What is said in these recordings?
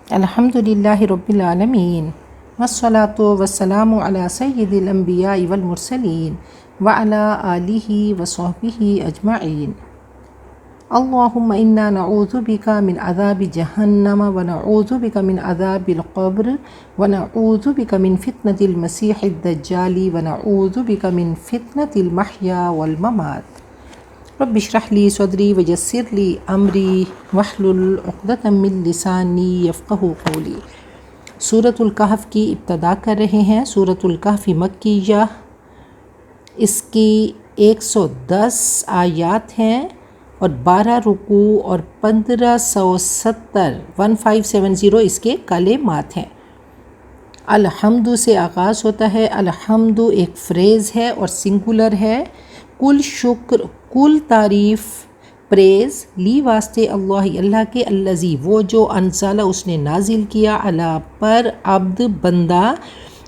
الحمدللہ رب العالمین والصلاۃ والسلام علی سید الانبیاء والمرسلین وعلی آلہ وصحبہ اجمعین۔ اللہم انا نعوذ بک من عذاب جہنم ونعوذ بک من عذاب القبر ونعوذ بک من فتنة المسیح الدجال ونعوذ بک من فتنة المحیا والممات۔ رب اشرح لی صدری ویسر لی امری واحلل عقدۃ من لسانی یفقہوا قولی۔ سورۃ الکہف کی ابتدا کر رہے ہیں۔ سورۃ الکہف مکیہ، اس کی 110 آیات ہیں اور 12 رکوع اور 1570 اس کے کلمات ہیں۔ الحمد سے آغاز ہوتا ہے۔ الحمد ایک فریز ہے اور سنگولر ہے۔ کل شکر، کل تعریف، پریز لی واسطے اللہ کے، الذی وہ جو، انزل اس نے نازل کیا، علی پر، عبد بندہ،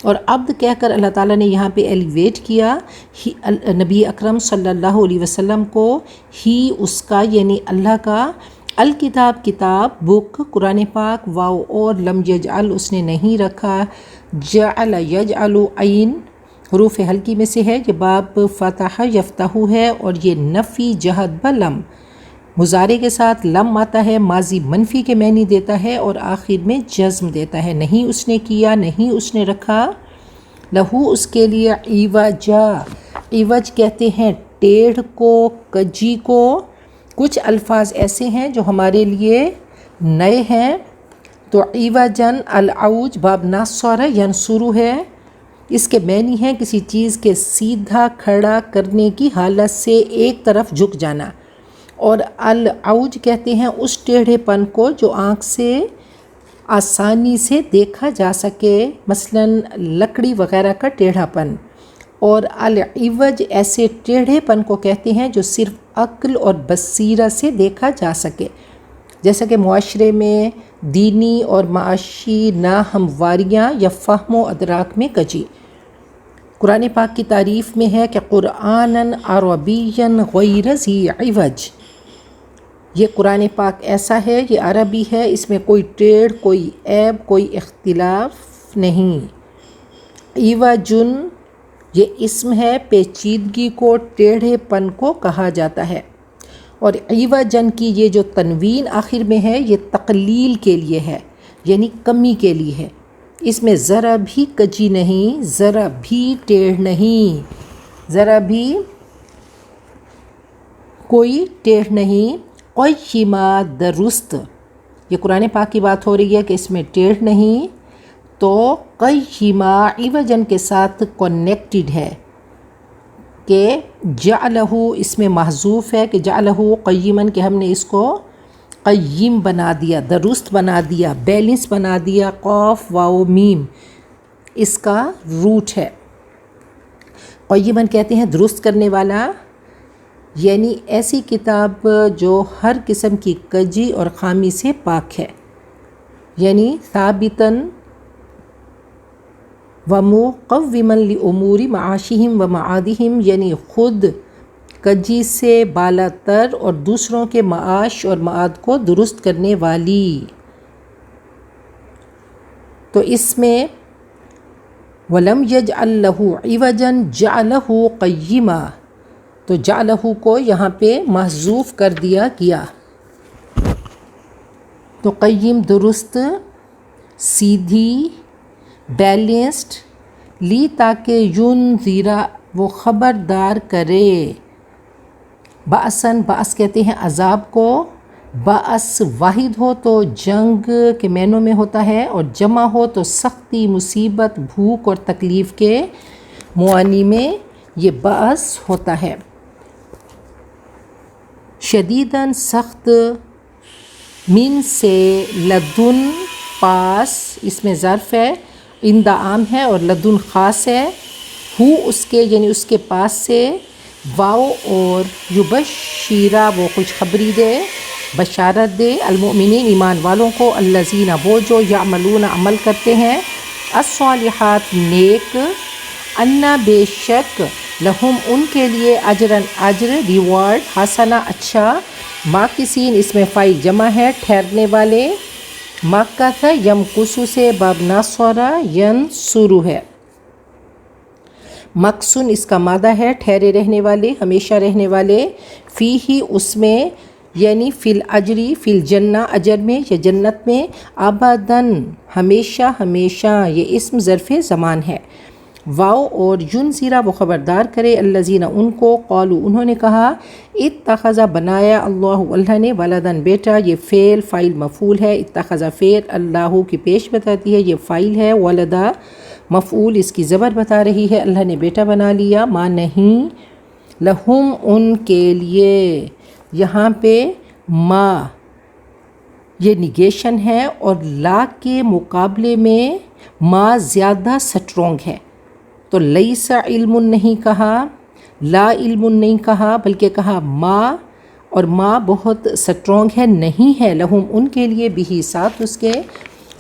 اور عبد کہہ کر اللہ تعالیٰ نے یہاں پہ ایلیویٹ کیا نبی اکرم صلی اللہ علیہ وسلم کو، ہی اس کا یعنی اللہ کا، الکتاب کتاب، بک قرآن پاک، واو اور لم یجعل اس نے نہیں رکھا، جعل یجعل عین حروف حلقی میں سے ہے، یہ باب فتح یفتح ہے اور یہ نفی جہد بلم، مضارع کے ساتھ لم آتا ہے، ماضی منفی کے معنی دیتا ہے اور آخر میں جزم دیتا ہے۔ نہیں اس نے کیا، نہیں اس نے رکھا، لہو اس کے لیے، عوجا، عوج کہتے ہیں ٹیڑھ کو، کجی کو۔ کچھ الفاظ ایسے ہیں جو ہمارے لیے نئے ہیں، تو عوجن، العوج باب ناصر ینصر ہے، اس کے معنی ہے کسی چیز کے سیدھا کھڑا کرنے کی حالت سے ایک طرف جھک جانا، اور العوج کہتے ہیں اس ٹیڑھے پن کو جو آنکھ سے آسانی سے دیکھا جا سکے، مثلا لکڑی وغیرہ کا ٹیڑھا پن، اور العوج ایسے ٹیڑھے پن کو کہتے ہیں جو صرف عقل اور بصیرت سے دیکھا جا سکے، جیسا کہ معاشرے میں دینی اور معاشی ناہمواریاں یا فہم و ادراک میں کجی۔ قرآن پاک کی تعریف میں ہے کہ قرآناً عربیاً غیر ذی عوج، یہ قرآن پاک ایسا ہے، یہ عربی ہے، اس میں کوئی ٹیڑھ، کوئی عیب، کوئی اختلاف نہیں۔ عوجن یہ اسم ہے، پیچیدگی کو، ٹیڑھے پن کو کہا جاتا ہے، اور عوجن کی یہ جو تنوین آخر میں ہے یہ تقلیل کے لیے ہے، یعنی کمی کے لیے ہے، اس میں ذرا بھی کجی نہیں، ذرا بھی ٹیڑھ نہیں، ذرا بھی کوئی ٹیڑھ نہیں۔ قیمہ درست، یہ قرآن پاک کی بات ہو رہی ہے کہ اس میں ٹیڑھ نہیں، تو قیمہ عوجن کے ساتھ کنیکٹڈ ہے کہ جعلہ اس میں محذوف ہے، کہ جعلہ قیماً کہ ہم نے اس کو قیم بنا دیا، درست بنا دیا، بیلنس بنا دیا، قاف واو میم اس کا روٹ ہے۔ قیماً کہتے ہیں درست کرنے والا، یعنی ایسی کتاب جو ہر قسم کی کجی اور خامی سے پاک ہے، یعنی ثابتاً ومقوماً لامور معاشہم و معادہم، یعنی خود کجی سے بالا تر اور دوسروں کے معاش اور معاد کو درست کرنے والی۔ تو اس میں وَلَمْ يَجْعَلْ لَهُ عِوَجًا جَعَلَهُ قَيِّمًا، تو جعلہ کو یہاں پہ محذوف کر دیا گیا، تو قیم درست، سیدھی، بیلنسڈ، لی تاکہ ینذر وہ خبردار کرے، بأساً بأس کہتے ہیں عذاب کو، بأس واحد ہو تو جنگ کے معنوں میں ہوتا ہے، اور جمع ہو تو سختی، مصیبت، بھوک اور تکلیف کے معانی میں یہ بأس ہوتا ہے۔ شدیداً سخت، من سے، لدن پاس، اس میں ظرف ہے، عند عام ہے اور لدن خاص ہے، ہو اس کے یعنی اس کے پاس سے، واو اور یبشرا وہ خوشخبری دے، بشارت دے، المؤمنین ایمان والوں کو، الذین وہ جو، یعملون عمل کرتے ہیں، الصالحات نیک، انا بے شک، لہم ان کے لیے، اجرن اجر، ریوارڈ، حسنہ اچھا، ماکثین اس میں فاعل جمع ہے، ٹھہرنے والے، مکث یمکث سے باب نصر ینصر ہے. مکثن اس کا مادہ ہے ٹھہرے رہنے والے، ہمیشہ رہنے والے. فیہ اس میں، یعنی فی الاجری، فی الجنہ اجر میں یا جنت میں. ابداً ہمیشہ ہمیشہ، یہ اسم ظرف زمان ہے. واو اور ینذر وہ خبردار کرے الذین ان کو، قالوا انہوں نے کہا، اتخذ بنایا اللہ اللہ نے، ولدن بیٹا. یہ فاعل مفعول ہے. اتخذ فعل، اللہ کی پیش بتاتی ہے، یہ فاعل ہے. ولدا مفعول اس کی زبر بتا رہی ہے، اللہ نے بیٹا بنا لیا. ما نہیں، لہم ان کے لیے. یہاں پہ ما یہ نگیشن ہے اور لا کے مقابلے میں ما زیادہ سٹرونگ ہے. تو لیس علم نہیں کہا، لا علم نہیں کہا، بلکہ کہا ما، اور ما بہت سٹرونگ ہے، نہیں ہے. لہم ان کے لیے، بھی ساتھ اس کے،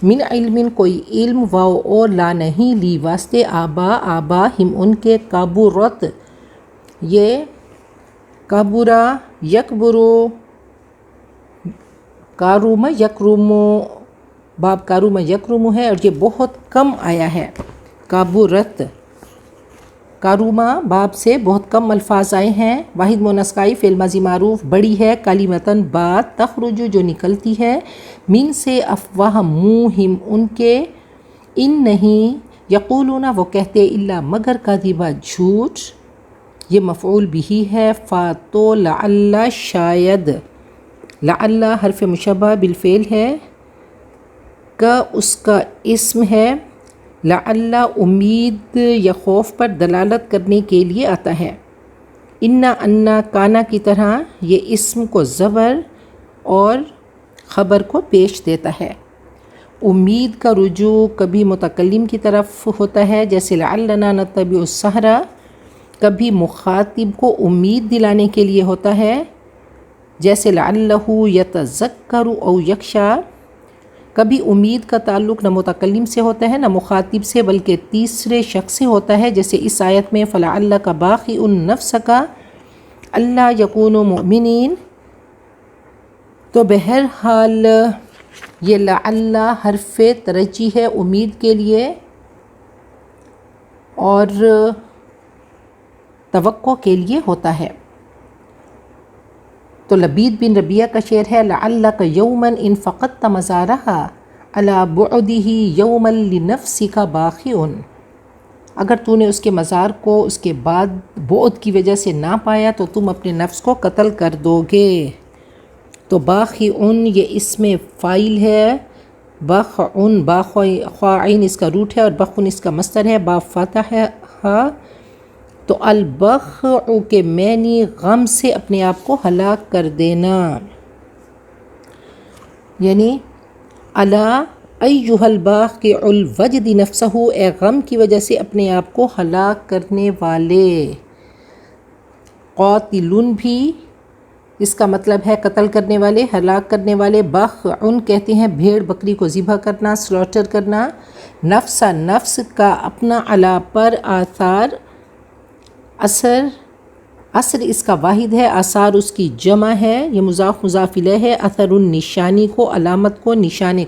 من علم کوئی علم، واو اور لا نہیں، لی واسطے، آبا ہم ان کے. کابرت یہ کابرا یکبرو، کاروم یکرومو، باب کاروم یکرومو ہے اور یہ بہت کم آیا ہے. کابرت کاروما باب سے بہت کم الفاظ آئے ہیں. واحد مؤنث کا فعل ماضی معروف، بڑی ہے. کلمتاً بات، تخرج جو نکلتی ہے، من سے، افواہ منہم ان کے، ان نہیں، یقولون وہ کہتے، الا مگر، کذبا جھوٹ. یہ مفعول بھی ہے. تو لعل شاید، لعل حرف مشبہ بالفعل ہے، کا اس کا اسم ہے. لعل امید یا خوف پر دلالت کرنے کے لیے آتا ہے. انا کانا کی طرح یہ اسم کو زبر اور خبر کو پیش دیتا ہے. امید کا رجوع کبھی متکلم کی طرف ہوتا ہے، جیسے لعلنا نتبع السحر. کبھی مخاطب کو امید دلانے کے لیے ہوتا ہے، جیسے لعلہ یتذکر او یخشی. کبھی امید کا تعلق نہ متکلم سے ہوتا ہے نہ مخاطب سے، بلکہ تیسرے شخص سے ہوتا ہے، جیسے اس آیت میں فلعلک باخع نفسک الا یکونوا مؤمنین. تو بہرحال یہ لعل حرف ترجی ہے امید کے لیے اور توقع کے لیے ہوتا ہے. تو لبید بن ربیہ کا شعر ہے، لعلک یوما ان فقدت مزارہا علی بعدہ یوما لنفسک باخع. اگر تو نے اس کے مزار کو اس کے بعد بعد کی وجہ سے نہ پایا تو تم اپنے نفس کو قتل کر دو گے. تو باخع یہ اسم فاعل ہے. بخعن، خاعین اس کا روٹ ہے اور بخن اس کا مصدر ہے. با فتح ہے. تو البخع کے معنی غم سے اپنے آپ کو ہلاک کر دینا، یعنی الا ایھا الباخع الوجد نفسہ، اے غم کی وجہ سے اپنے آپ کو ہلاک کرنے والے. قاتل بھی اس کا مطلب ہے قتل کرنے والے، ہلاک کرنے والے. بخعن کہتے ہیں بھیڑ بکری کو ذبح کرنا، سلوٹر کرنا. نفس، نفس کا اپنا، علا پر، آثار اثر اس کا واحد ہے، آثار اس کی جمع ہے. یہ مضاف مضاف الیہ ہے. اثر نشانی کو، علامت کو، نشان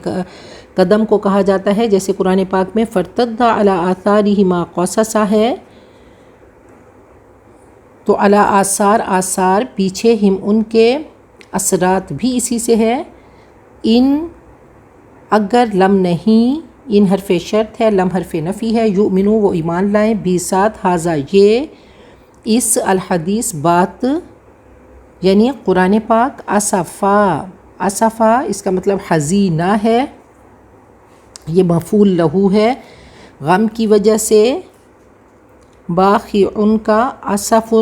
قدم کو کہا جاتا ہے، جیسے قرآن پاک میں فرتد علی آثارہما قصصا ہے. تو علی آثار، آثار پیچھے، ہم ان کے، اثرات بھی اسی سے ہے. ان اگر، لم نہیں، ان حرف شرط ہے، لم حرف نفی ہے. یؤمنو وہ ایمان لائیں، بھی ساتھ، ھذا یہ، اس، الحدیث بات، یعنی قرآن پاک. اسفا اس کا مطلب حزینہ ہے، یہ مفعول لہو ہے، غم کی وجہ سے. باخع کا اسف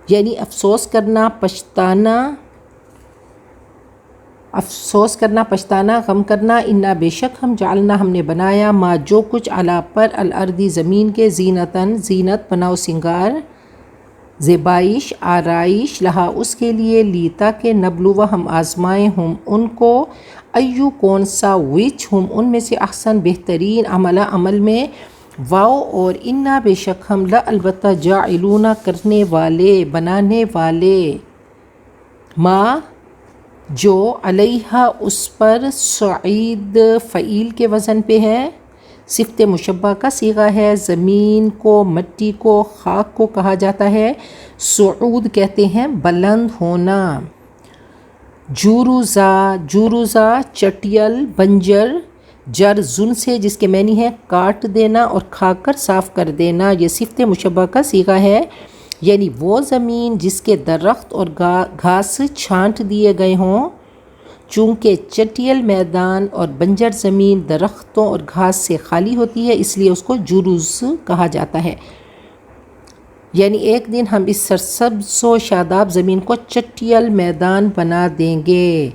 یعنی افسوس کرنا، پچھتانا، افسوس کرنا، پچھتانا، غم کرنا. انا بے شک ہم، جعلنا ہم نے بنایا، ما جو کچھ، علی پر، الارض زمین کے، زینتاً زینت، بناؤ سنگار، زیبائش، آرائش، لہا اس کے لیے، لی تاکہ، نبلو ہم آزمائیں، ہم ان کو، ایو کون سا، وچ، ہم ان میں سے، احسن بہترین، عملہ عمل میں. واو اور انا بے شک ہم، لا البتہ، جاعلون کرنے والے، بنانے والے، ما جو علیہ اس پر صعید فعیل کے وزن پہ ہے، صفت مشبہ کا صیغہ ہے، زمین کو، مٹی کو، خاک کو کہا جاتا ہے۔ صعود کہتے ہیں بلند ہونا۔ جوروزا، جوروزا چٹیل، بنجر، جرزن سے جس کے معنی ہے کاٹ دینا اور کھا کر صاف کر دینا، یہ صفت مشبہ کا صیغہ ہے، یعنی وہ زمین جس کے درخت اور گھاس چھانٹ دیے گئے ہوں۔ چونکہ چٹیل میدان اور بنجر زمین درختوں اور گھاس سے خالی ہوتی ہے، اس لیے اس کو جروز کہا جاتا ہے۔ یعنی ایک دن ہم اس سرسبز و شاداب زمین کو چٹیل میدان بنا دیں گے۔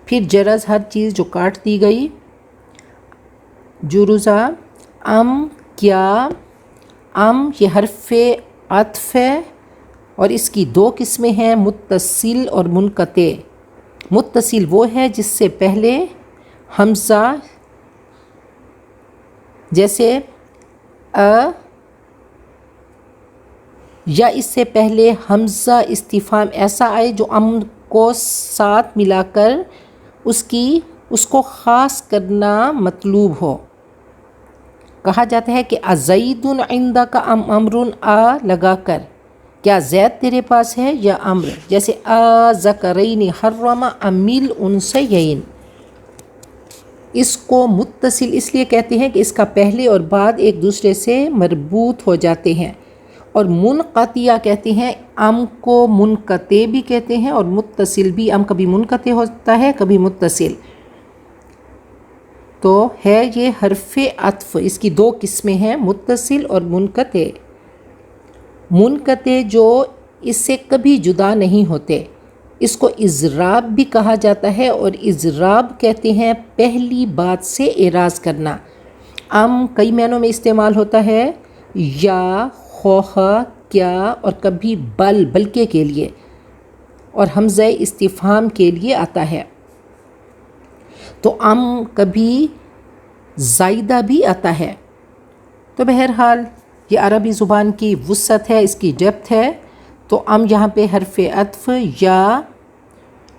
پھر جرز ہر چیز جو کاٹ دی گئی۔ جروزا، کیا، یہ حرف عطف ہے اور اس کی دو قسمیں ہیں، متصل اور منقطع۔ متصل وہ ہے جس سے پہلے حمزہ جیسے یا اس سے پہلے حمزہ استفہام ایسا آئے جو امر کو ساتھ ملا کر اس کو خاص کرنا مطلوب ہو۔ کہا جاتا ہے کہ ازید عندک ام امر، لگا کر کیا زید تیرے پاس ہے یا امر، جیسے ذکرین حرم ام الانثیین۔ اس کو متصل اس لیے کہتے ہیں کہ اس کا پہلے اور بعد ایک دوسرے سے مربوط ہو جاتے ہیں، اور منقطع کہتے ہیں، ام کو منقطع بھی کہتے ہیں اور متصل بھی، ام کبھی منقطع ہوتا ہے کبھی متصل۔ تو ہے یہ حرف عطف، اس کی دو قسمیں ہیں، متصل اور منقطع۔ منقطع جو اس سے کبھی جدا نہیں ہوتے، اس کو اضراب بھی کہا جاتا ہے، اور اضراب کہتے ہیں پہلی بات سے اعراض کرنا۔ کئی معنوں میں استعمال ہوتا ہے، یا، خوخا، کیا، اور کبھی بلکہ کے لیے، اور حمزہ استفہام کے لیے آتا ہے۔ تو کبھی زائدہ بھی آتا ہے۔ تو بہرحال یہ عربی زبان کی وسعت ہے، اس کی ڈیپتھ ہے۔ تو یہاں پہ حرف عطف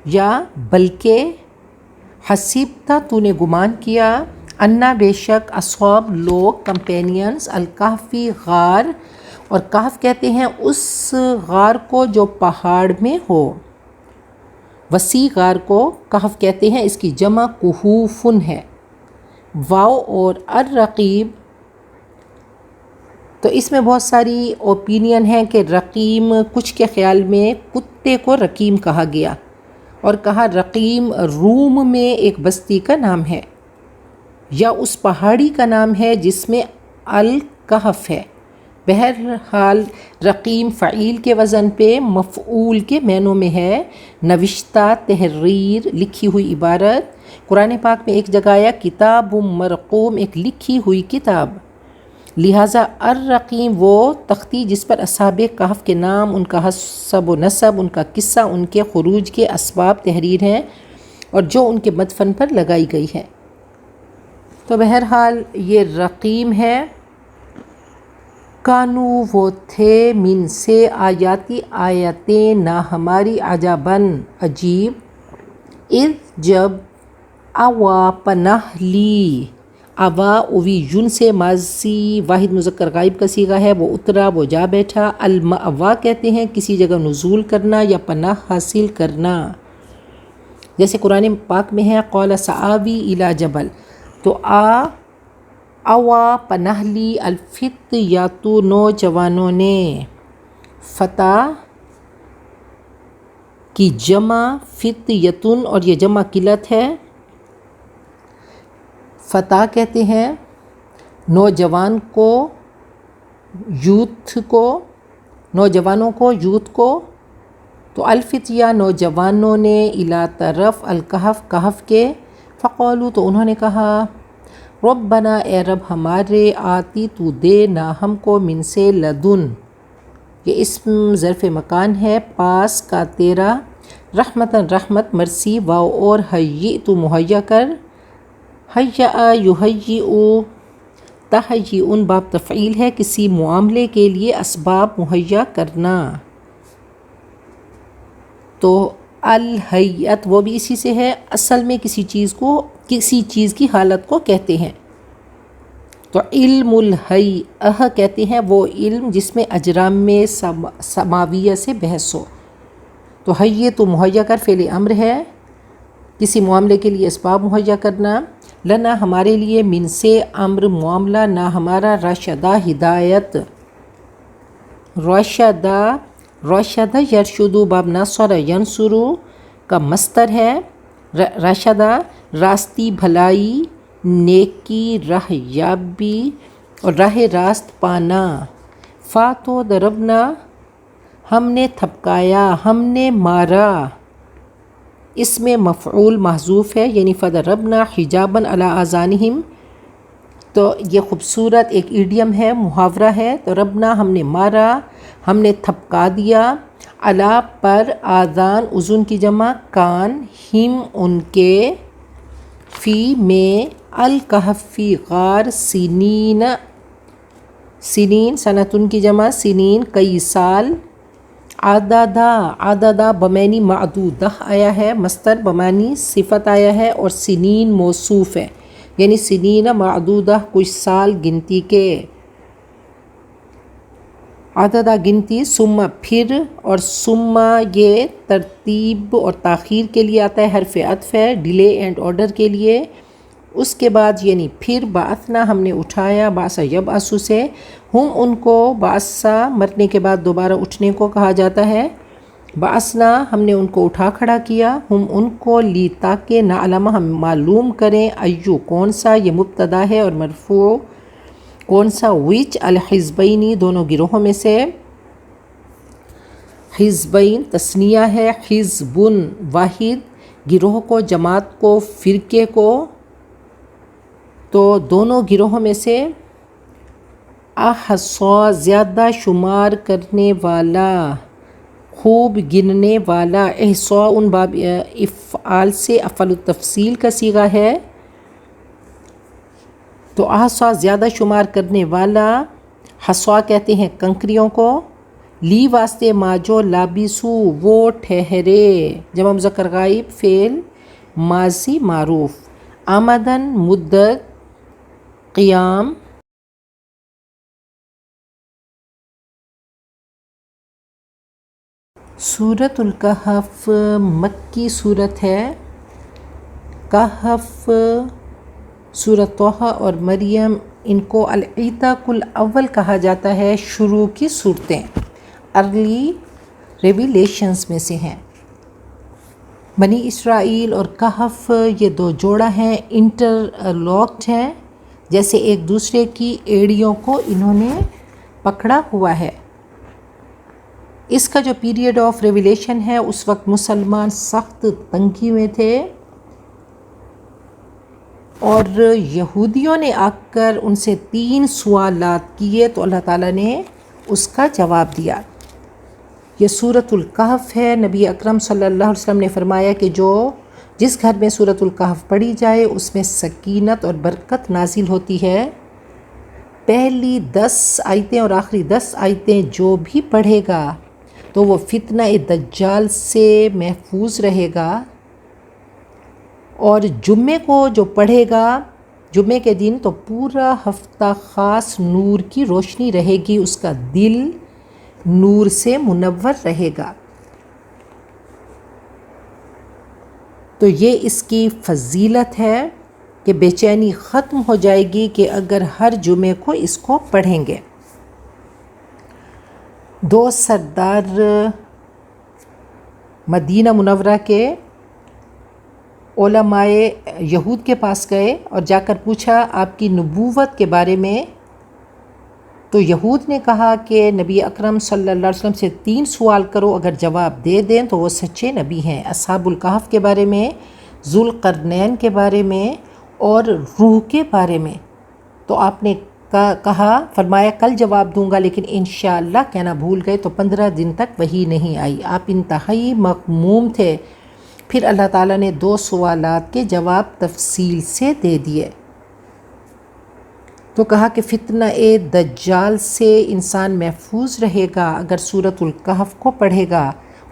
یا بلکہ، حسیبتا تو نے گمان کیا، انا بے شک، اصحاب لوگ، کمپینینز، الکہفی غار، اور کہف کہتے ہیں اس غار کو جو پہاڑ میں ہو، وسیع غار کو کہف کہتے ہیں، اس کی جمع کہوفن ہے۔ واو اور الرقیب، تو اس میں بہت ساری اوپینین ہیں کہ رقیم، کچھ کے خیال میں کتے کو رقیم کہا گیا، اور کہا رقیم روم میں ایک بستی کا نام ہے، یا اس پہاڑی کا نام ہے جس میں الکہف ہے۔ بہرحال رقیم فعیل کے وزن پہ مفعول کے معنوں میں ہے، نوشتہ، تحریر، لکھی ہوئی عبارت۔ قرآن پاک میں ایک جگہ آیا کتاب مرقوم، ایک لکھی ہوئی کتاب، لہٰذا الرقیم وہ تختی جس پر اصحاب کہف کے نام، ان کا حسب و نسب، ان کا قصہ، ان کے خروج کے اسباب تحریر ہیں، اور جو ان کے مدفن پر لگائی گئی ہے۔ تو بہرحال یہ رقیم ہے۔ کانو وہ تھے، من سے، آیاتی آیتیں، نہ ہماری، عجباً عجیب، اذ جب، آوا پناہ لی، آوا اوی یون سے ماضی واحد مذکر غائب کا صیغہ ہے، وہ اترا، وہ جا بیٹھا۔ المأوا کہتے ہیں کسی جگہ نزول کرنا یا پناہ حاصل کرنا، جیسے قرآن پاک میں ہے قال سآوی الی جبل، تو آوا پناہ لی، الفتیۃ نوجوانوں نے، فتح کی جمع فتیتن، اور یہ جمع قلت ہے، فتح کہتے ہیں نوجوان کو، یوتھ کو، نوجوانوں کو، یوتھ کو۔ تو الفتیہ نوجوانوں نے، الی طرف، الکہف کہف کے، فقالو تو انہوں نے کہا، ربنا اے رب ہمارے، آتی تو دے، نا ہم کو، من سے، لدن، یہ اسم ظرف مکان ہے، پاس کا تیرا، رحمتاً رحمت، مرسی، واو اور حیّ تو مہیا کر، حیّا یحیّئ، تحیّئن باب تفعیل ہے، کسی معاملے کے لیے اسباب مہیا کرنا۔ تو الہیت وہ بھی اسی سے ہے، اصل میں کسی چیز کی حالت کو کہتے ہیں۔ تو علم الہیئہ کہتے ہیں وہ علم جس میں اجرام میں سماویہ سے بحث ہو۔ تو ہیئ تو مہیا کر فعل امر ہے، کسی معاملے کے لیے اسباب مہیا کرنا۔ لنا ہمارے لیے، من سے امر معاملہ، نہ ہمارا، رشدہ ہدایت، رشدہ یرشدو باب نصر ینصرو کا مصدر ہے، رشدہ راستی، بھلائی، نیکی، راہ یابی اور راہ راست پانا۔ فاتو ضربنا ہم نے تھپکایا، ہم نے مارا، اس میں مفعول محذوف ہے، یعنی فضربنا حجابا علی آذانہم۔ تو یہ خوبصورت ایک ایڈیم ہے، محاورہ ہے۔ تو ربنا ہم نے مارا، ہم نے تھپکا دیا، علا پر، آذان اذن کی جمع، کان ہم ان کے، فی میں، الکہفی غار، سنین سنتن کی جمع، سنین کئی سال، عددہ بمعنی معدودہ آیا ہے، مصدر بمعنی صفت آیا ہے، اور سنین موصوف ہے، یعنی سنین معدودہ کچھ سال گنتی کے، عددہ گنتی، ثم پھر، اور ثم یہ ترتیب اور تاخیر کے لیے آتا ہے، حرف عطف ہے، ڈیلے اینڈ آرڈر کے لیے۔ اس کے بعد یعنی پھر، بعثنا ہم نے اٹھایا، بعث یبعث سے، ہم ان کو، بعثہ مرنے کے بعد دوبارہ اٹھنے کو کہا جاتا ہے، بعثنا ہم نے ان کو اٹھا کھڑا کیا، ہم ان کو، لی تاکہ، نعلم ہم معلوم کریں، ایو کون سا، یہ مبتدا ہے اور مرفوع، کون سا، وچ، الحزبینی دونوں گروہوں میں سے، حزبین تثنیہ ہے، حزبن واحد، گروہ کو، جماعت کو، فرقے کو، تو دونوں گروہوں میں سے، احصا زیادہ شمار کرنے والا، خوب گننے والا، احصاء ان باب افعال سے افعال التفصیل کا صیغہ ہے، تو احصا زیادہ شمار کرنے والا، حصا کہتے ہیں کنکریوں کو، لی واسطے ما جو، لابسو وہ ٹھہرے، جمع مذکر غائب، فعل ماضی معروف، آمدن مدت، قیام، سورۃ الکہف مکی صورت ہے۔ کہف، سورۃ طہ اور مریم، ان کو العتق الاول کہا جاتا ہے، شروع کی صورتیں، ارلی ریویلیشنز میں سے ہیں۔ بنی اسرائیل اور کہف یہ دو جوڑا ہیں، انٹر لاکڈ ہیں، جیسے ایک دوسرے کی ایڑیوں کو انہوں نے پکڑا ہوا ہے۔ اس کا جو پیریڈ آف ریویلیشن ہے، اس وقت مسلمان سخت تنگی میں تھے، اور یہودیوں نے آ کر ان سے 3 سوالات کیے، تو اللہ تعالیٰ نے اس کا جواب دیا۔ یہ سورۃ الکہف ہے۔ نبی اکرم صلی اللہ علیہ وسلم نے فرمایا کہ جس گھر میں سورۃ الکہف پڑھی جائے اس میں سکینت اور برکت نازل ہوتی ہے۔ پہلی 10 آیتیں اور آخری 10 آیتیں جو بھی پڑھے گا تو وہ فتنہ دجال سے محفوظ رہے گا، اور جمعے کو جو پڑھے گا، جمعے کے دن، تو پورا ہفتہ خاص نور کی روشنی رہے گی، اس کا دل نور سے منور رہے گا۔ تو یہ اس کی فضیلت ہے کہ بے چینی ختم ہو جائے گی کہ اگر ہر جمعے کو اس کو پڑھیں گے۔ 2 سردار مدینہ منورہ کے علماء یہود کے پاس گئے اور جا کر پوچھا آپ کی نبوت کے بارے میں، تو یہود نے کہا کہ نبی اکرم صلی اللہ علیہ وسلم سے 3 سوال کرو، اگر جواب دے دیں تو وہ سچے نبی ہیں، اصحاب الکہف کے بارے میں، ذوالقرنین کے بارے میں، اور روح کے بارے میں۔ تو آپ نے فرمایا کل جواب دوں گا، لیکن انشاءاللہ کہنا بھول گئے، تو 15 دن تک وحی نہیں آئی، آپ انتہائی مغموم تھے۔ پھر اللہ تعالیٰ نے 2 سوالات کے جواب تفصیل سے دے دیے، تو کہا کہ فتنہ دجال سے انسان محفوظ رہے گا اگر سورۃ الکہف کو پڑھے گا،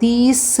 30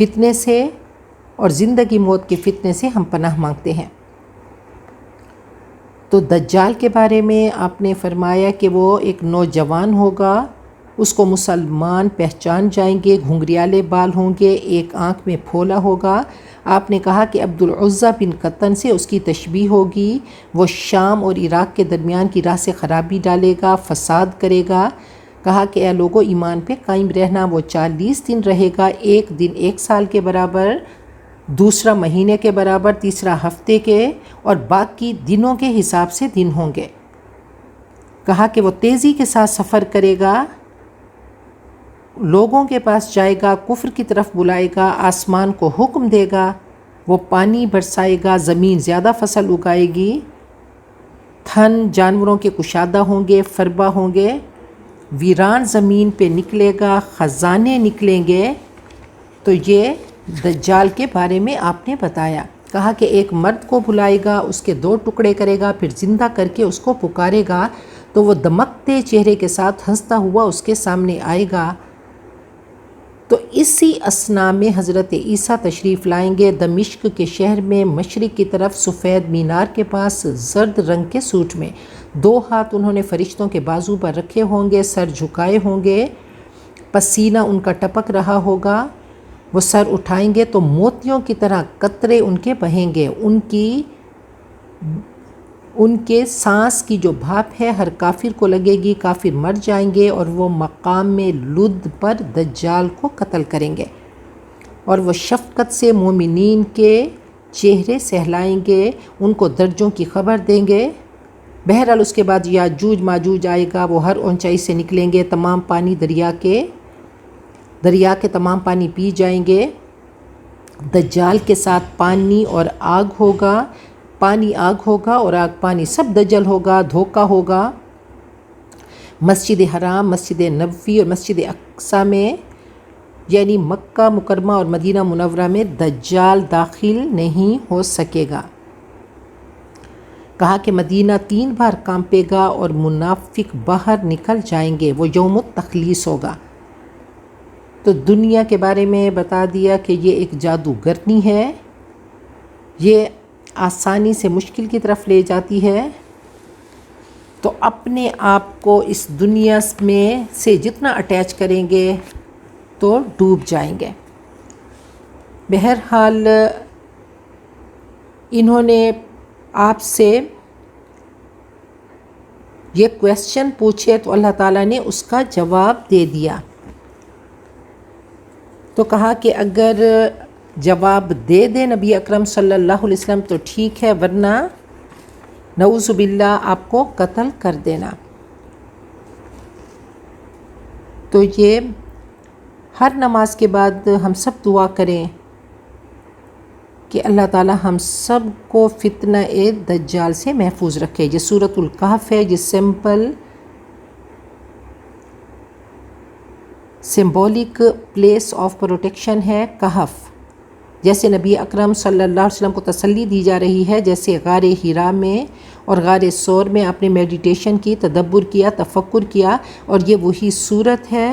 فتنے سے اور زندگی موت کے فتنے سے ہم پناہ مانگتے ہیں۔ تو دجال کے بارے میں آپ نے فرمایا کہ وہ ایک نوجوان ہوگا، اس کو مسلمان پہچان جائیں گے، گھنگریالے بال ہوں گے، ایک آنکھ میں پھولا ہوگا۔ آپ نے کہا کہ عبدالعزیٰ بن قطن سے اس کی تشبیہ ہوگی، وہ شام اور عراق کے درمیان کی راہ سے خرابی ڈالے گا، فساد کرے گا۔ کہا کہ اے لوگوں ایمان پہ قائم رہنا، وہ 40 دن رہے گا، ایک دن 1 سال کے برابر، دوسرا مہینے کے برابر، تیسرا ہفتے کے، اور باقی دنوں کے حساب سے دن ہوں گے۔ کہا کہ وہ تیزی کے ساتھ سفر کرے گا، لوگوں کے پاس جائے گا، کفر کی طرف بلائے گا، آسمان کو حکم دے گا، وہ پانی برسائے گا، زمین زیادہ فصل اگائے گی، تھن جانوروں کے کشادہ ہوں گے، فربا ہوں گے، ویران زمین پہ نکلے گا، خزانے نکلیں گے۔ تو یہ دجال کے بارے میں آپ نے بتایا۔ کہا کہ ایک مرد کو بلائے گا، اس کے 2 ٹکڑے کرے گا، پھر زندہ کر کے اس کو پکارے گا تو وہ دمکتے چہرے کے ساتھ ہنستا ہوا اس کے سامنے آئے گا۔ تو اسی اثنا میں حضرت عیسیٰ تشریف لائیں گے دمشق کے شہر میں، مشرق کی طرف سفید مینار کے پاس، زرد رنگ کے سوٹ میں، 2 ہاتھ انہوں نے فرشتوں کے بازو پر رکھے ہوں گے، سر جھکائے ہوں گے، پسینہ ان کا ٹپک رہا ہوگا، وہ سر اٹھائیں گے تو موتیوں کی طرح قطرے ان کے بہیں گے، ان کے سانس کی جو بھاپ ہے ہر کافر کو لگے گی، کافر مر جائیں گے، اور وہ مقام میں لد پر دجال کو قتل کریں گے، اور وہ شفقت سے مومنین کے چہرے سہلائیں گے، ان کو درجوں کی خبر دیں گے۔ بہرحال اس کے بعد یاجوج ماجوج آئے گا، وہ ہر اونچائی سے نکلیں گے، تمام پانی دریا کے تمام پانی پی جائیں گے۔ دجال کے ساتھ پانی اور آگ ہوگا، پانی آگ ہوگا اور آگ پانی، سب دجل ہوگا، دھوکہ ہوگا۔ مسجد حرام، مسجد نبوی اور مسجد اقصی میں، یعنی مکہ مکرمہ اور مدینہ منورہ میں دجال داخل نہیں ہو سکے گا۔ کہا کہ مدینہ 3 بار کانپے گا اور منافق باہر نکل جائیں گے، وہ یوم التخلیص ہوگا۔ تو دنیا کے بارے میں بتا دیا کہ یہ ایک جادوگرنی ہے، یہ آسانی سے مشکل کی طرف لے جاتی ہے، تو اپنے آپ کو اس دنیا میں سے جتنا اٹیچ کریں گے تو ڈوب جائیں گے۔ بہرحال انہوں نے آپ سے یہ کویسچن پوچھے تو اللہ تعالیٰ نے اس کا جواب دے دیا۔ تو کہا کہ اگر جواب دے دے نبی اکرم صلی اللہ علیہ وسلم تو ٹھیک ہے، ورنہ نعوذ باللہ آپ کو قتل کر دینا۔ تو یہ ہر نماز کے بعد ہم سب دعا کریں کہ اللہ تعالی ہم سب کو فتنہ دجال سے محفوظ رکھے۔ یہ سورۃ الکہف ہے، یہ سمبولک پلیس آف پروٹیکشن ہے کہف۔ جیسے نبی اکرم صلی اللہ علیہ وسلم کو تسلی دی جا رہی ہے، جیسے غار حرا میں اور غار ثور میں آپ نے میڈیٹیشن کی، تدبر کیا، تفکر کیا، اور یہ وہی صورت ہے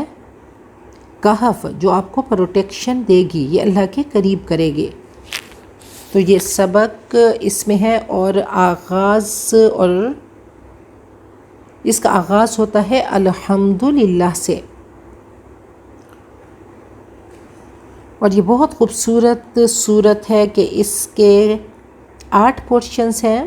کہف جو آپ کو پروٹیکشن دے گی، یہ اللہ کے قریب کرے گی۔ تو یہ سبق اس میں ہے، اور اس کا آغاز ہوتا ہے الحمدللہ سے، اور یہ بہت خوبصورت صورت ہے کہ اس کے 8 پورشنز ہیں،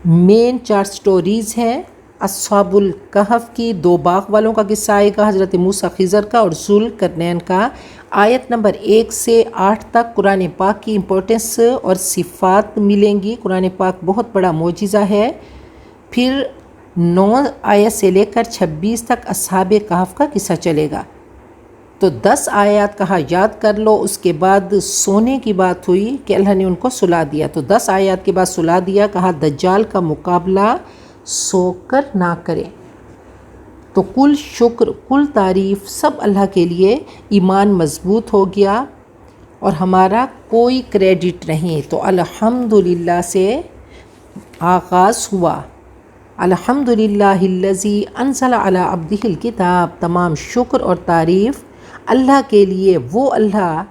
مین 4 سٹوریز ہیں۔ اصحاب الکہف کی 2 باغ والوں کا قصہ آئے گا، حضرت موسیٰ خضر کا اور ذوالقرنین کا۔ آیت نمبر 1 سے 8 تک قرآن پاک کی امپورٹنس اور صفات ملیں گی۔ قرآن پاک بہت بڑا معجزہ ہے۔ پھر 9 آیت سے لے کر 26 تک اصحاب کہف کا قصہ چلے گا۔ تو 10 آیات کہا یاد کر لو، اس کے بعد سونے کی بات ہوئی کہ اللہ نے ان کو سلا دیا، تو 10 آیات کے بعد سلا دیا، کہا دجال کا مقابلہ سو کر نہ کرے۔ تو کل شکر، کل تعریف سب اللہ کے لیے، ایمان مضبوط ہو گیا اور ہمارا کوئی کریڈٹ نہیں۔ تو الحمدللہ سے آغاز ہوا، الحمدللہ الذی انزل علی عبدہ الکتاب، تمام شکر اور تعریف اللہ کے لیے وہ اللہ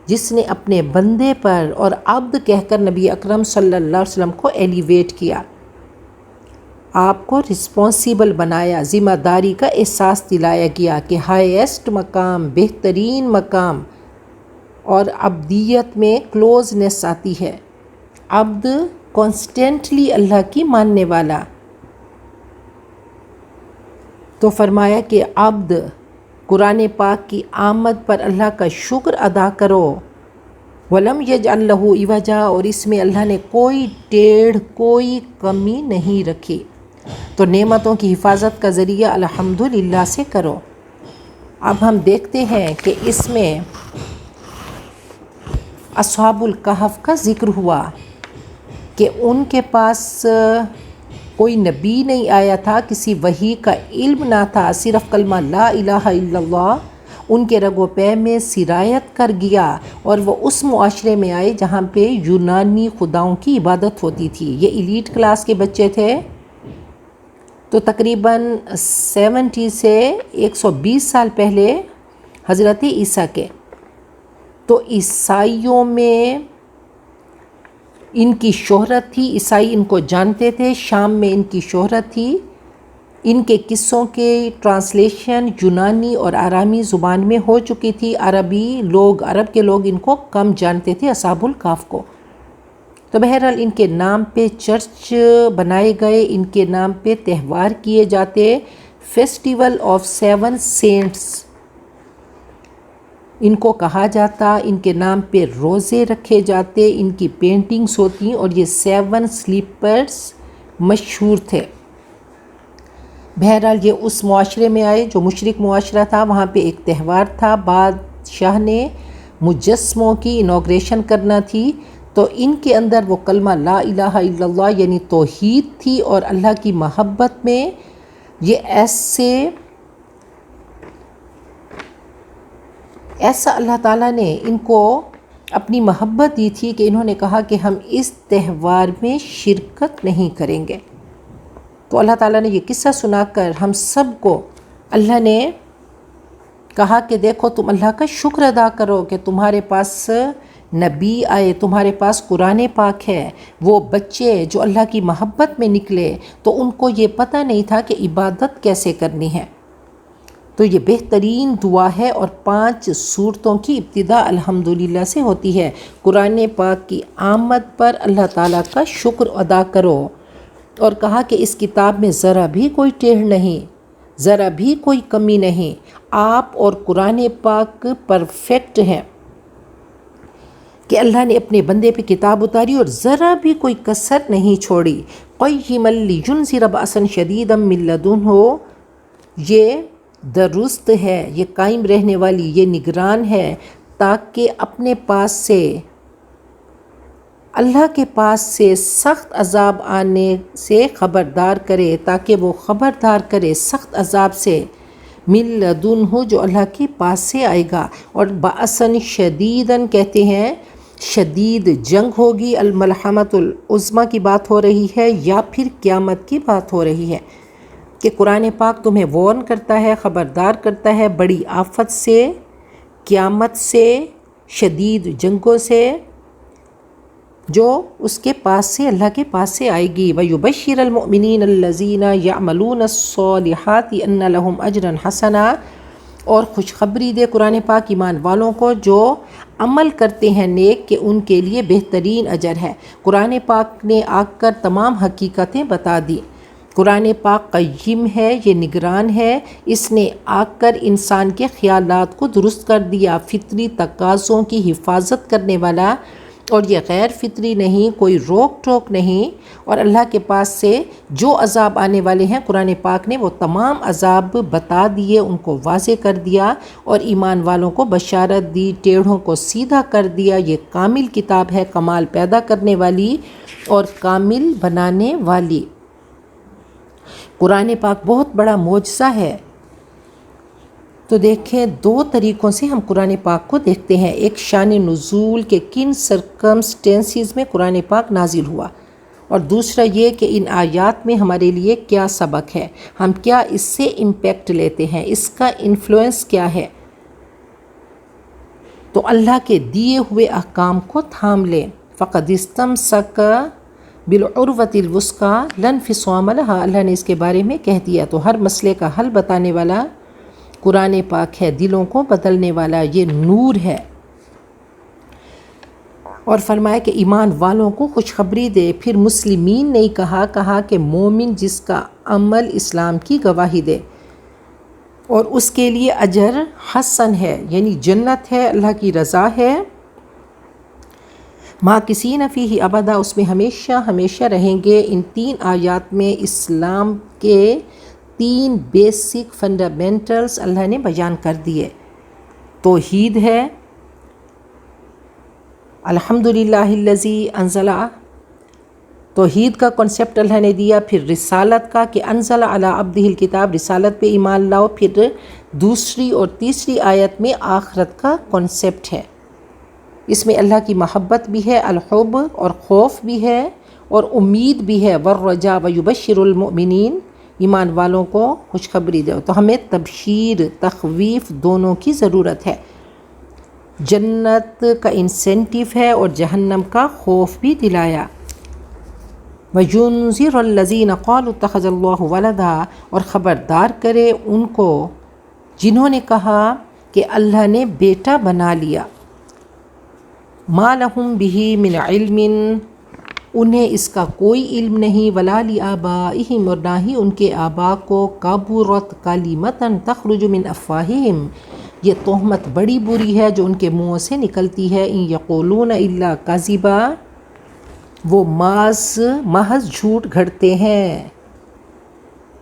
جس نے اپنے بندے پر اور عبد کہہ کر نبی اکرم صلی اللہ علیہ وسلم کو ایلیویٹ کیا، آپ کو رسپانسیبل بنایا، ذمہ داری کا احساس دلایا گیا کہ ہائیسٹ مقام، بہترین مقام، اور عبدیت میں کلوزنس آتی ہے، عبد کانسٹنٹلی اللہ کی ماننے والا۔ تو فرمایا کہ عبد قرآن پاک کی آمد پر اللہ کا شکر ادا کرو، وَلَمْ يَجْعَلْ لَهُ عِوَجًا، اور اس میں اللہ نے کوئی ٹیڑھ، کوئی کمی نہیں رکھی۔ تو نعمتوں کی حفاظت کا ذریعہ الحمدللہ سے کرو۔ اب ہم دیکھتے ہیں کہ اس میں اصحاب الکہف کا ذکر ہوا کہ ان کے پاس کوئی نبی نہیں آیا تھا، کسی وحی کا علم نہ تھا، صرف کلمہ لا الہ الا اللہ ان کے رگ و پے میں سرایت کر گیا، اور وہ اس معاشرے میں آئے جہاں پہ یونانی خداؤں کی عبادت ہوتی تھی۔ یہ ایلیٹ کلاس کے بچے تھے، تو تقریباً 70 سے 120 سال پہلے حضرت عیسیٰ کے۔ تو عیسائیوں میں ان کی شہرت تھی، عیسائی ان کو جانتے تھے، شام میں ان کی شہرت تھی، ان کے قصوں کے ٹرانسلیشن یونانی اور آرامی زبان میں ہو چکی تھی، عرب کے لوگ ان کو کم جانتے تھے، اصحاب الکہف کو۔ تو بہرحال ان کے نام پہ چرچ بنائے گئے، ان کے نام پہ تہوار کیے جاتے، فیسٹیول آف 7 سینٹس ان کو کہا جاتا، ان کے نام پہ روزے رکھے جاتے، ان کی پینٹنگز ہوتی، اور یہ 7 سلیپرز مشہور تھے۔ بہرحال یہ اس معاشرے میں آئے جو مشرک معاشرہ تھا، وہاں پہ ایک تہوار تھا، بادشاہ نے مجسموں کی انوگریشن کرنا تھی، تو ان کے اندر وہ کلمہ لا الہ الا اللہ یعنی توحید تھی، اور اللہ کی محبت میں یہ ایسا اللہ تعالیٰ نے ان کو اپنی محبت دی تھی کہ انہوں نے کہا کہ ہم اس تہوار میں شرکت نہیں کریں گے۔ تو اللہ تعالیٰ نے یہ قصہ سنا کر ہم سب کو اللہ نے کہا کہ دیکھو تم اللہ کا شکر ادا کرو کہ تمہارے پاس نبی آئے، تمہارے پاس قرآن پاک ہے۔ وہ بچے جو اللہ کی محبت میں نکلے تو ان کو یہ پتہ نہیں تھا کہ عبادت کیسے کرنی ہے۔ تو یہ بہترین دعا ہے، اور 5 سورتوں کی ابتدا الحمدللہ سے ہوتی ہے۔ قرآن پاک کی آمد پر اللہ تعالیٰ کا شکر ادا کرو، اور کہا کہ اس کتاب میں ذرا بھی کوئی ٹیڑھ نہیں، ذرا بھی کوئی کمی نہیں، آپ اور قرآن پاک پرفیکٹ ہیں کہ اللہ نے اپنے بندے پہ کتاب اتاری اور ذرا بھی کوئی کسر نہیں چھوڑی۔ قیما لینذر بأسا شدیدا من لدنہ، یہ درست ہے، یہ قائم رہنے والی، یہ نگران ہے، تاکہ اپنے پاس سے، اللہ کے پاس سے سخت عذاب آنے سے خبردار کرے، تاکہ وہ خبردار کرے سخت عذاب سے، من لدنہ جو اللہ کے پاس سے آئے گا۔ اور بأساً شدیداً کہتے ہیں شدید جنگ ہوگی، الملحمۃ العظمیٰ کی بات ہو رہی ہے، یا پھر قیامت کی بات ہو رہی ہے کہ قرآن پاک تمہیں وارن کرتا ہے، خبردار کرتا ہے بڑی آفت سے، قیامت سے، شدید جنگوں سے جو اس کے پاس سے، اللہ کے پاس سے آئے گی۔ وَيُبَشِّرَ الْمُؤْمِنِينَ الَّذِينَ يَعْمَلُونَ الصَّالِحَاتِ أَنَّ لَهُمْ أَجْرًا حَسَنًا، اور خوشخبری دے قرآن پاک ایمان والوں کو جو عمل کرتے ہیں نیک کہ ان کے لیے بہترین اجر ہے۔ قرآن پاک نے آ کر تمام حقیقتیں بتا دی۔ قرآن پاک قیم ہے، یہ نگران ہے، اس نے آ کر انسان کے خیالات کو درست کر دیا، فطری تقاضوں کی حفاظت کرنے والا، اور یہ غیر فطری نہیں، کوئی روک ٹوک نہیں، اور اللہ کے پاس سے جو عذاب آنے والے ہیں قرآن پاک نے وہ تمام عذاب بتا دیے، ان کو واضح کر دیا، اور ایمان والوں کو بشارت دی، ٹیڑھوں کو سیدھا کر دیا۔ یہ کامل کتاب ہے، کمال پیدا کرنے والی اور کامل بنانے والی۔ قرآن پاک بہت بڑا معجزہ ہے۔ تو دیکھیں 2 طریقوں سے ہم قرآن پاک کو دیکھتے ہیں، ایک شان نزول کے کن سرکمسٹینسز میں قرآن پاک نازل ہوا، اور دوسرا یہ کہ ان آیات میں ہمارے لیے کیا سبق ہے، ہم کیا اس سے امپیکٹ لیتے ہیں، اس کا انفلوئنس کیا ہے۔ تو اللہ کے دیے ہوئے احکام کو تھام لیں. فقد استمسک بالعروۃ الوثقی لا انفصام لها، اللہ نے اس کے بارے میں کہہ دیا. تو ہر مسئلے کا حل بتانے والا قرآن پاک ہے، دلوں کو بدلنے والا یہ نور ہے. اور فرمایا کہ ایمان والوں کو خوشخبری دے. پھر مسلمین نہیں کہا کہ مومن جس کا عمل اسلام کی گواہی دے اور اس کے لیے اجر حسن ہے، یعنی جنت ہے، اللہ کی رضا ہے. ماکثین فیہ ابدا، اس میں ہمیشہ ہمیشہ رہیں گے. ان 3 آیات میں اسلام کے 3 بیسک فنڈامنٹلز اللہ نے بیان کر دیے. توحید ہے، الحمدللہ الذی انزل، توحید کا کنسیپٹ اللہ نے دیا. پھر رسالت کا کہ انزل علی عبدہ الکتاب، رسالت پہ ایمان لاؤ. پھر دوسری اور تیسری آیت میں آخرت کا کنسیپٹ ہے. اس میں اللہ کی محبت بھی ہے، الحب اور خوف بھی ہے اور امید بھی ہے. والرجاء ویبشر المؤمنین، ایمان والوں کو خوشخبری دو. تو ہمیں تبشیر تخویف دونوں کی ضرورت ہے. جنت کا انسینٹیو ہے اور جہنم کا خوف بھی دلایا. وَيُنذِرَ الَّذِينَ قَالُوا اتَّخَذَ اللَّهُ وَلَدًا، اور خبردار کرے ان کو جنہوں نے کہا کہ اللہ نے بیٹا بنا لیا. مَا لَهُم بِهِ مِنْ عِلْمٍ، انہیں اس کا کوئی علم نہیں. وَلَا لِآبَائِهِمْ، اور نہ ہی ان کے آباء کو. كَبُرَتْ كَلِمَةً تَخْرُجُ مِنْ أَفْوَاهِهِمْ، یہ تہمت بڑی بری ہے جو ان کے منہوں سے نکلتی ہے. إِن يَقُولُونَ إِلَّا كَذِبًا، وہ محض جھوٹ گھڑتے ہیں.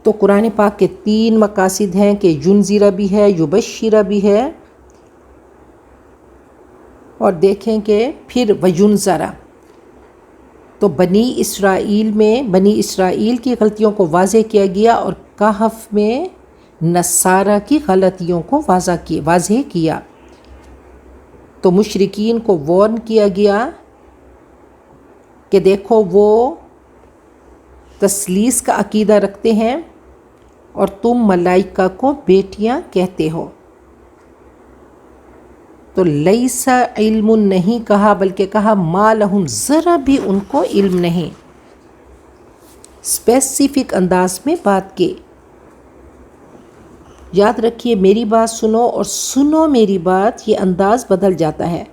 تو قرآن پاک کے 3 مقاصد ہیں کہ ینذر بھی ہے، یبشر بھی ہے، اور دیکھیں کہ پھر وینذر. تو بنی اسرائیل کی غلطیوں کو واضح کیا گیا اور کہف میں نصارہ کی غلطیوں کو واضح کیا. تو مشرکین کو وارن کیا گیا کہ دیکھو وہ تثلیث کا عقیدہ رکھتے ہیں اور تم ملائکہ کو بیٹیاں کہتے ہو. تو لیس علم نہیں کہا بلکہ کہا ما لہم، ذرا بھی ان کو علم نہیں. اسپیسیفک انداز میں بات کی. یاد رکھیے میری بات سنو اور سنو میری بات، یہ انداز بدل جاتا ہے.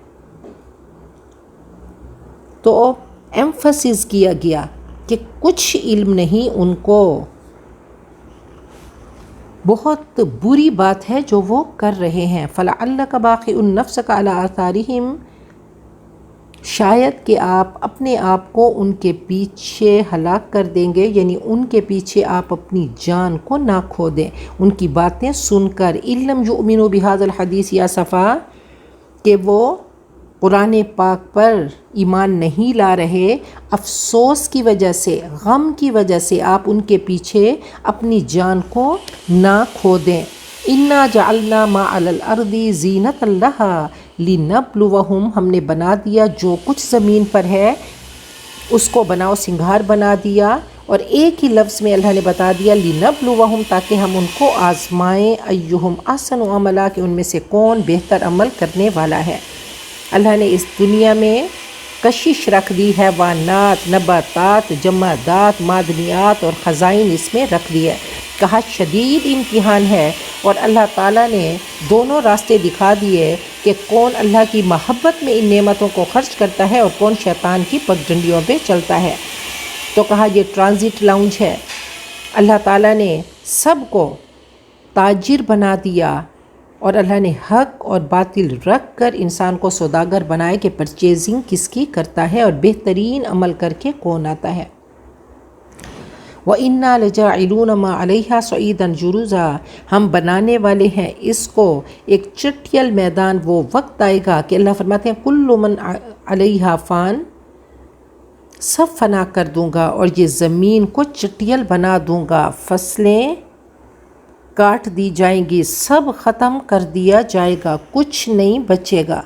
تو ایمفسس کیا گیا کہ کچھ علم نہیں ان کو. بہت بری بات ہے جو وہ کر رہے ہیں. فَلَعَلَّكَ بَاخِعٌ نَفْسَكَ عَلَىٰ آثَارِهِمْ، شاید کہ آپ اپنے آپ کو ان کے پیچھے ہلاک کر دیں گے، یعنی ان کے پیچھے آپ اپنی جان کو نہ کھو دیں ان کی باتیں سن کر. إِن لَمْ يُؤْمِنُوا بِهَذَا الْحَدِيثِ، یا صفا کہ وہ قرآن پاک پر ایمان نہیں لا رہے. افسوس کی وجہ سے، غم کی وجہ سے آپ ان کے پیچھے اپنی جان کو نہ کھو دیں. اِنَّا جَعَلْنَا مَا عَلَى الْأَرْضِ زِينَةً لَهَا لِنَبْلُوَهُمْ، ہم نے بنا دیا جو کچھ زمین پر ہے اس کو بناؤ سنگھار بنا دیا. اور ایک ہی لفظ میں اللہ نے بتا دیا لِنَبْلُوَهُمْ، تاکہ ہم ان کو آزمائیں. أَيُّهُمْ أَحْسَنُ عَمَلًا، کہ ان میں سے کون بہتر عمل کرنے والا ہے. اللہ نے اس دنیا میں کشش رکھ دی، حیوانات، نباتات، جمادات، معدنیات اور خزائن اس میں رکھ دی ہے. کہا شدید امتحان ہے، اور اللہ تعالیٰ نے دونوں راستے دکھا دیے کہ کون اللہ کی محبت میں ان نعمتوں کو خرچ کرتا ہے اور کون شیطان کی پگڈنڈیوں پہ چلتا ہے. تو کہا یہ ٹرانزٹ لاؤنج ہے. اللہ تعالیٰ نے سب کو تاجر بنا دیا اور اللہ نے حق اور باطل رکھ کر انسان کو سوداگر بنائے کہ پرچیزنگ کس کی کرتا ہے اور بہترین عمل کر کے کون آتا ہے. وَإِنَّا لَجَاعِلُونَ مَا عَلَيْهَا صَعِيدًا جُرُزًا، ہم بنانے والے ہیں اس کو ایک چٹیل میدان. وہ وقت آئے گا کہ اللہ فرماتے ہیں کُلُّ مَنْ عَلَيْهَا فان، سب فنا کر دوں گا اور یہ زمین کو چٹیل بنا دوں گا. فصلیں کاٹ دی جائیں گی، سب ختم کر دیا جائے گا، کچھ نہیں بچے گا.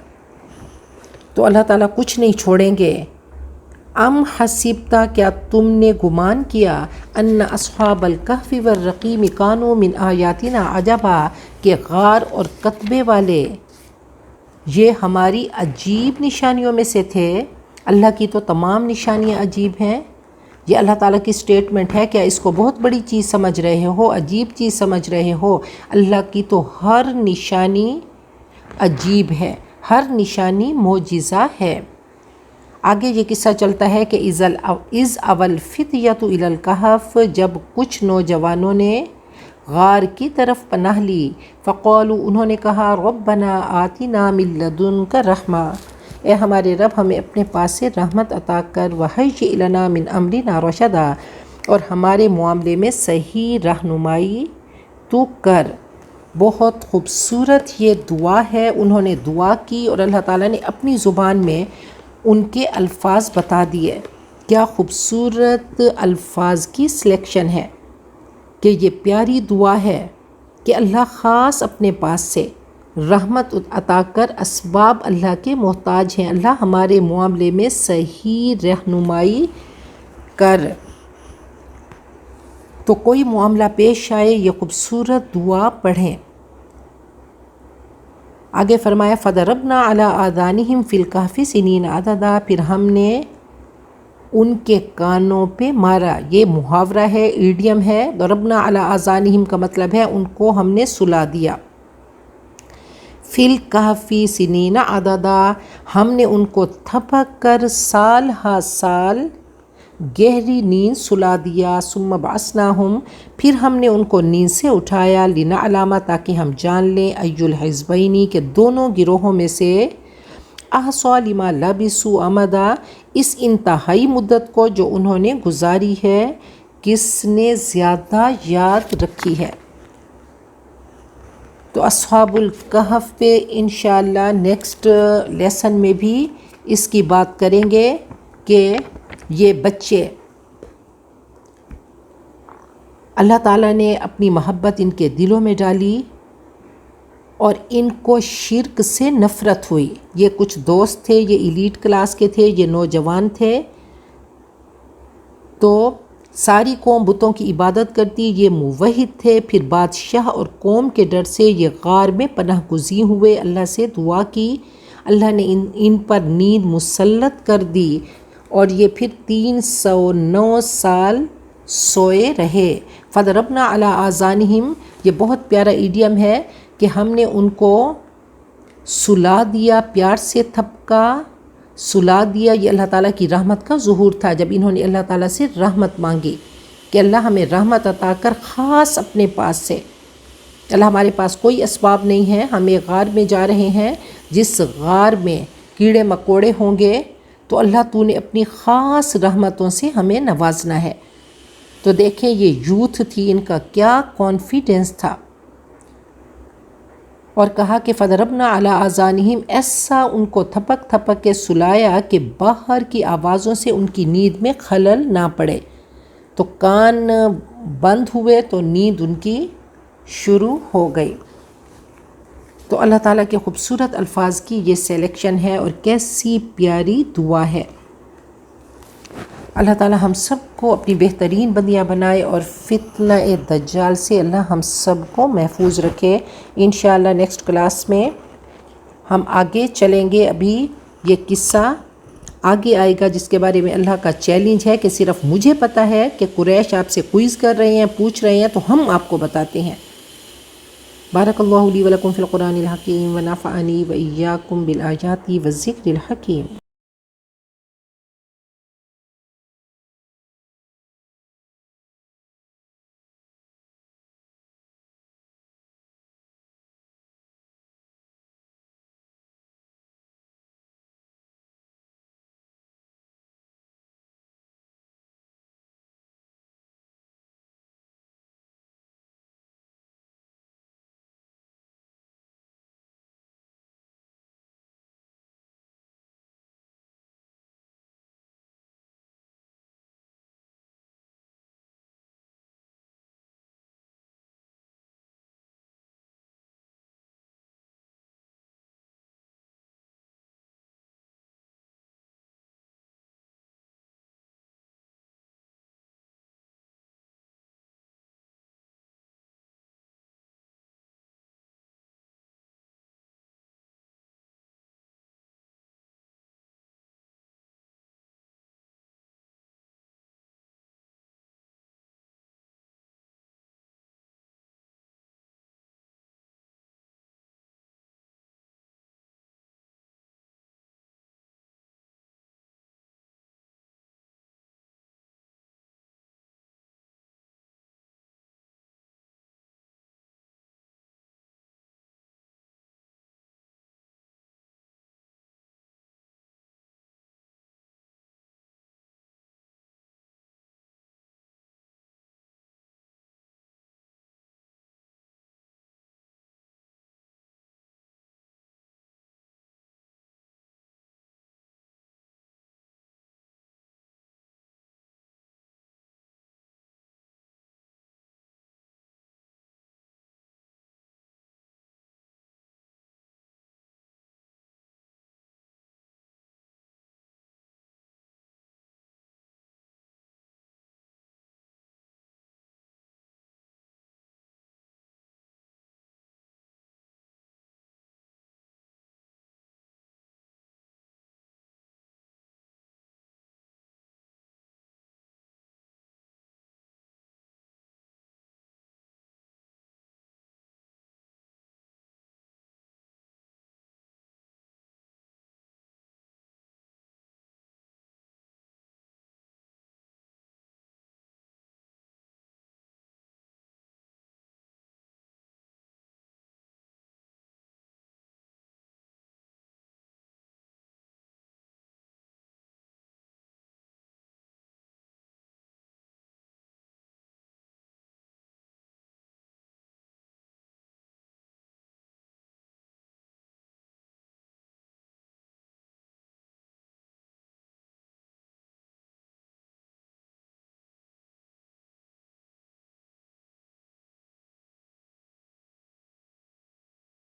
تو اللہ تعالیٰ کچھ نہیں چھوڑیں گے. ام حسبتا، کیا تم نے گمان کیا، ان اصحاب الکہف والرقیم کانوا من آیاتنا عجبا، کہ غار اور کتبے والے یہ ہماری عجیب نشانیوں میں سے تھے۔ اللہ کی تو تمام نشانیاں عجیب ہیں۔ یہ اللہ تعالیٰ کی سٹیٹمنٹ ہے، کیا اس کو بہت بڑی چیز سمجھ رہے ہو، عجیب چیز سمجھ رہے ہو؟ اللہ کی تو ہر نشانی عجیب ہے، ہر نشانی معجزہ ہے۔ آگے یہ قصہ چلتا ہے کہ اذ اول فتیۃ الی الکہف، جب کچھ نوجوانوں نے غار کی طرف پناہ لی، فقالوا، انہوں نے کہا، ربنا آتنا من لدنک رحمہ، اے ہمارے رب ہمیں اپنے پاس سے رحمت عطا کر، وہیئ لنا من امرنا رشدا، اور ہمارے معاملے میں صحیح رہنمائی تو کر۔ بہت خوبصورت یہ دعا ہے۔ انہوں نے دعا کی اور اللہ تعالیٰ نے اپنی زبان میں ان کے الفاظ بتا دیے۔ کیا خوبصورت الفاظ کی سلیکشن ہے کہ یہ پیاری دعا ہے کہ اللہ خاص اپنے پاس سے رحمت عطا کر، اسباب اللہ کے محتاج ہیں، اللہ ہمارے معاملے میں صحیح رہنمائی کر۔ تو کوئی معاملہ پیش آئے، یہ خوبصورت دعا پڑھیں۔ آگے فرمایا فَضَرَبْنَا عَلَىٰ آذَانِهِمْ فِي الْكَهْفِ سِنِينَ عَدَدًا، پھر ہم نے ان کے کانوں پہ مارا۔ یہ محاورہ ہے، ایڈیم ہے۔ ضربنا علی آذانہم کا مطلب ہے ان کو ہم نے سلا دیا۔ فی الکہف سنین عددا، ہم نے ان کو تھپک کر سال ہا سال گہری نیند سلا دیا۔ ثم بعثناہم، پھر ہم نے ان کو نیند سے اٹھایا، لنعلم، تاکہ ہم جان لیں، ای الحزبین، کہ دونوں گروہوں میں سے احصیٰ لما لبثوا امدا، اس انتہائی مدت کو جو انہوں نے گزاری ہے، کس نے زیادہ یاد رکھی ہے۔ تو اصحاب الکہف پہ انشاءاللہ نیکسٹ لیسن میں بھی اس کی بات کریں گے کہ یہ بچے اللہ تعالیٰ نے اپنی محبت ان کے دلوں میں ڈالی اور ان کو شرک سے نفرت ہوئی۔ یہ کچھ دوست تھے، یہ ایلیٹ کلاس کے تھے، یہ نوجوان تھے، تو ساری قوم بتوں کی عبادت کرتی، یہ موحد تھے۔ پھر بادشاہ اور قوم کے ڈر سے یہ غار میں پناہ گزین ہوئے، اللہ سے دعا کی، اللہ نے ان پر نیند مسلط کر دی اور یہ پھر 309 سال سوئے رہے۔ فَضَرَبْنَا عَلَىٰ آذَانِهِمْ، یہ بہت پیارا ایڈیم ہے کہ ہم نے ان کو سلا دیا، پیار سے تھپکا، سلا دیا۔ یہ اللہ تعالیٰ کی رحمت کا ظہور تھا جب انہوں نے اللہ تعالیٰ سے رحمت مانگی کہ اللہ ہمیں رحمت عطا کر خاص اپنے پاس سے۔ اللہ ہمارے پاس کوئی اسباب نہیں ہے، ہم ایک غار میں جا رہے ہیں، جس غار میں کیڑے مکوڑے ہوں گے، تو اللہ تو نے اپنی خاص رحمتوں سے ہمیں نوازنا ہے۔ تو دیکھیں یہ یوتھ تھی، ان کا کیا کانفیڈنس تھا، اور کہا کہ فَضَرَبْنَا عَلَىٰ آذَانِهِمْ، ایسا ان کو تھپک تھپک کے سلایا کہ باہر کی آوازوں سے ان کی نیند میں خلل نہ پڑے۔ تو کان بند ہوئے تو نیند ان کی شروع ہو گئی۔ تو اللہ تعالیٰ کے خوبصورت الفاظ کی یہ سلیکشن ہے اور کیسی پیاری دعا ہے۔ اللہ تعالیٰ ہم سب کو اپنی بہترین بندیاں بنائے اور فتنہ دجال سے اللہ ہم سب کو محفوظ رکھے۔ انشاءاللہ نیکسٹ کلاس میں ہم آگے چلیں گے۔ ابھی یہ قصہ آگے آئے گا جس کے بارے میں اللہ کا چیلنج ہے کہ صرف مجھے پتہ ہے کہ قریش آپ سے کوئز کر رہے ہیں، پوچھ رہے ہیں، تو ہم آپ کو بتاتے ہیں۔ بارک اللہ لی ولکم فی القرآن الحکیم ونفعنی وإیاکم بالآیات والذکر الحکیم۔